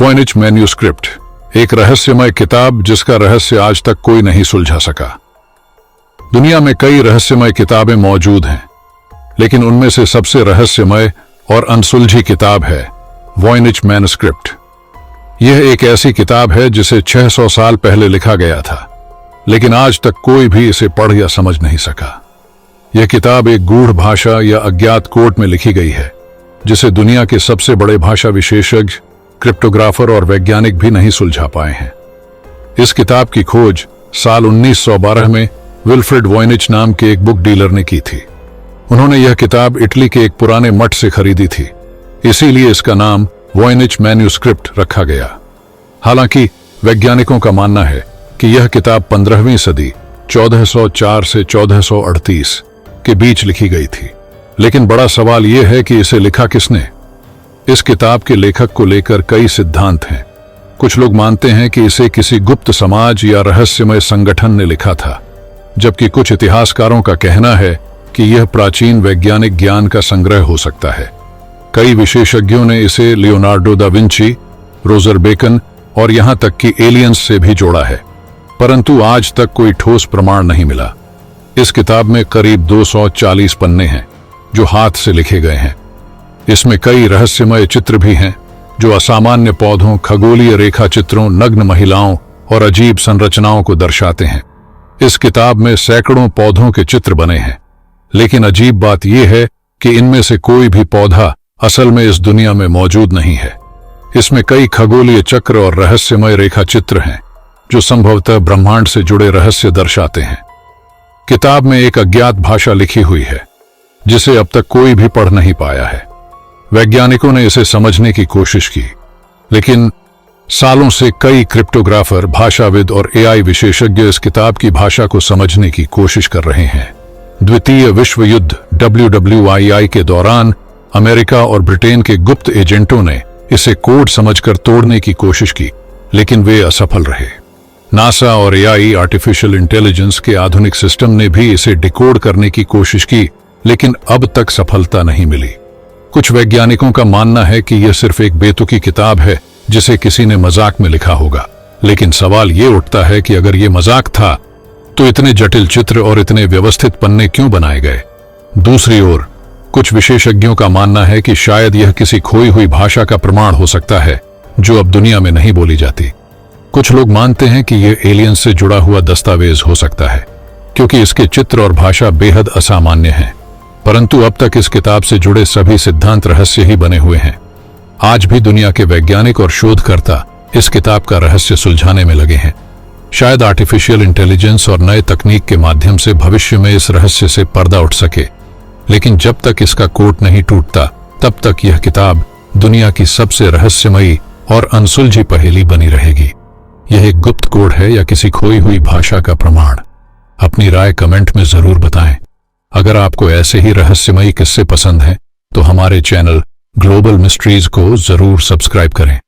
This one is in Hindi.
वॉयनिच मैन्यूस्क्रिप्ट, एक रहस्यमय किताब जिसका रहस्य आज तक कोई नहीं सुलझा सका। दुनिया में कई रहस्यमय किताबें मौजूद हैं, लेकिन उनमें से सबसे रहस्यमय और अनसुलझी किताब है वॉयनिच मैन्यूस्क्रिप्ट। यह एक ऐसी किताब है जिसे 600 साल पहले लिखा गया था, लेकिन आज तक कोई भी इसे पढ़ या समझ नहीं सका। यह किताब एक गूढ़ भाषा या अज्ञात कोड में लिखी गई है, जिसे दुनिया के सबसे बड़े भाषा विशेषज्ञ, क्रिप्टोग्राफर और वैज्ञानिक भी नहीं सुलझा पाए हैं। इस किताब की खोज साल 1912 में विल्फ्रेड वॉयनिच नाम के एक बुक डीलर ने की थी। उन्होंने यह किताब इटली के एक पुराने मठ से खरीदी थी, इसीलिए इसका नाम वॉयनिच मैन्यूस्क्रिप्ट रखा गया। हालांकि वैज्ञानिकों का मानना है कि यह किताब 15वीं सदी 1404 से 1438 के बीच लिखी गई थी, लेकिन बड़ा सवाल यह है कि इसे लिखा किसने। इस किताब के लेखक को लेकर कई सिद्धांत हैं। कुछ लोग मानते हैं कि इसे किसी गुप्त समाज या रहस्यमय संगठन ने लिखा था, जबकि कुछ इतिहासकारों का कहना है कि यह प्राचीन वैज्ञानिक ज्ञान का संग्रह हो सकता है। कई विशेषज्ञों ने इसे Leonardo da Vinci, Roger bacon और यहां तक कि एलियंस से भी जोड़ा है, परंतु आज तक कोई ठोस प्रमाण नहीं मिला। इस किताब में करीब 240 पन्ने हैं जो हाथ से लिखे गए हैं। इसमें कई रहस्यमय चित्र भी हैं जो असामान्य पौधों, खगोलीय रेखा चित्रों, नग्न महिलाओं और अजीब संरचनाओं को दर्शाते हैं। इस किताब में सैकड़ों पौधों के चित्र बने हैं, लेकिन अजीब बात यह है कि इनमें से कोई भी पौधा असल में इस दुनिया में मौजूद नहीं है। इसमें कई खगोलीय चक्र और रहस्यमय रेखा चित्र हैं जो संभवतः ब्रह्मांड से जुड़े रहस्य दर्शाते हैं। किताब में एक अज्ञात भाषा लिखी हुई है जिसे अब तक कोई भी पढ़ नहीं पाया है। वैज्ञानिकों ने इसे समझने की कोशिश की, लेकिन सालों से कई क्रिप्टोग्राफर, भाषाविद और एआई विशेषज्ञ इस किताब की भाषा को समझने की कोशिश कर रहे हैं। द्वितीय विश्व युद्ध WWII के दौरान अमेरिका और ब्रिटेन के गुप्त एजेंटों ने इसे कोड समझकर तोड़ने की कोशिश की, लेकिन वे असफल रहे। नासा और एआई, आर्टिफिशियल इंटेलिजेंस के आधुनिक सिस्टम ने भी इसे डिकोड करने की कोशिश की, लेकिन अब तक सफलता नहीं मिली। कुछ वैज्ञानिकों का मानना है कि यह सिर्फ एक बेतुकी किताब है जिसे किसी ने मजाक में लिखा होगा, लेकिन सवाल यह उठता है कि अगर यह मजाक था तो इतने जटिल चित्र और इतने व्यवस्थित पन्ने क्यों बनाए गए। दूसरी ओर कुछ विशेषज्ञों का मानना है कि शायद यह किसी खोई हुई भाषा का प्रमाण हो सकता है जो अब दुनिया में नहीं बोली जाती। कुछ लोग मानते हैं कि यह एलियंस से जुड़ा हुआ दस्तावेज हो सकता है, क्योंकि इसके चित्र और भाषा बेहद असामान्य हैं। परंतु अब तक इस किताब से जुड़े सभी सिद्धांत रहस्य ही बने हुए हैं। आज भी दुनिया के वैज्ञानिक और शोधकर्ता इस किताब का रहस्य सुलझाने में लगे हैं। शायद आर्टिफिशियल इंटेलिजेंस और नए तकनीक के माध्यम से भविष्य में इस रहस्य से पर्दा उठ सके, लेकिन जब तक इसका कोट नहीं टूटता तब तक यह किताब दुनिया की सबसे रहस्यमयी और अनसुलझी पहेली बनी रहेगी। यह एक गुप्त कोड है या किसी खोई हुई भाषा का प्रमाण? अपनी राय कमेंट में जरूर बताएं। अगर आपको ऐसे ही रहस्यमयी किस्से पसंद हैं तो हमारे चैनल ग्लोबल मिस्ट्रीज को जरूर सब्सक्राइब करें।